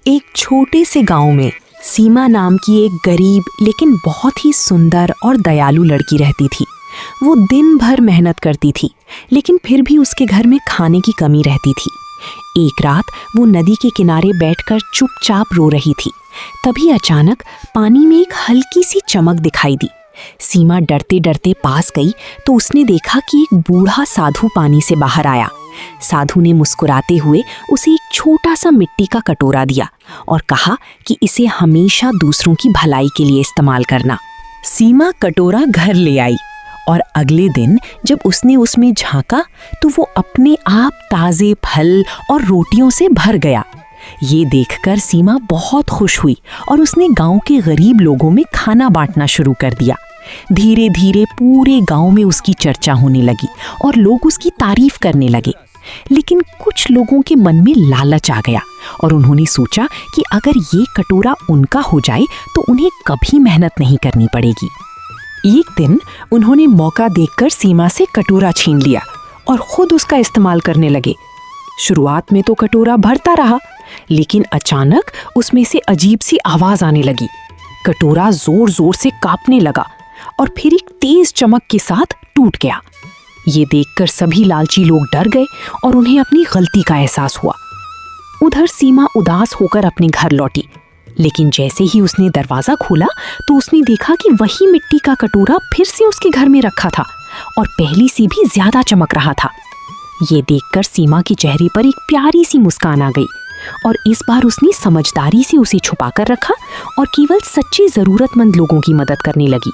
एक छोटे से गांव में सीमा नाम की एक गरीब लेकिन बहुत ही सुंदर और दयालु लड़की रहती थी। वो दिन भर मेहनत करती थी, लेकिन फिर भी उसके घर में खाने की कमी रहती थी। एक रात वो नदी के किनारे बैठकर चुपचाप रो रही थी। तभी अचानक पानी में एक हल्की सी चमक दिखाई दी। सीमा डरते डरते पास गई तो उसने देखा कि एक बूढ़ा साधु पानी से बाहर आया। साधु ने मुस्कुराते हुए उसे एक छोटा सा मिट्टी का कटोरा दिया और कहा कि इसे हमेशा दूसरों की भलाई के लिए इस्तेमाल करना। सीमा कटोरा घर ले आई और अगले दिन जब उसने उसमें झांका तो वो अपने आप ताज़े फल और रोटियों से भर गया। ये देखकर सीमा बहुत खुश हुई और उसने गांव के गरीब लोगों में खाना बांटना शुरू कर दिया। धीरे धीरे पूरे गांव में उसकी चर्चा होने लगी और लोग उसकी तारीफ करने लगे। लेकिन कुछ लोगों के मन में लालच आ गया और उन्होंने सोचा कि अगर ये कटोरा उनका हो जाए तो उन्हें कभी मेहनत नहीं करनी पड़ेगी। एक दिन उन्होंने मौका देखकर सीमा से कटोरा छीन लिया और खुद उसका इस्तेमाल करने लगे। शुरुआत में तो कटोरा भरता रहा, लेकिन अचानक उसमें से अजीब सी आवाज आने लगी। कटोरा जोर जोर से कांपने लगा और फिर एक तेज चमक के साथ टूट गया। ये देखकर सभी लालची लोग डर गए और उन्हें अपनी गलती का एहसास हुआ। उधर सीमा उदास होकर अपने घर लौटी, लेकिन जैसे ही उसने दरवाजा खोला तो उसने देखा कि वही मिट्टी का कटोरा फिर से उसके घर में रखा था और पहली से भी ज्यादा चमक रहा था। ये देखकर सीमा के चेहरे पर एक प्यारी सी मुस्कान आ गई और इस बार उसने समझदारी से उसे छुपाकर रखा और केवल सच्चे जरूरतमंद लोगों की मदद करने लगी।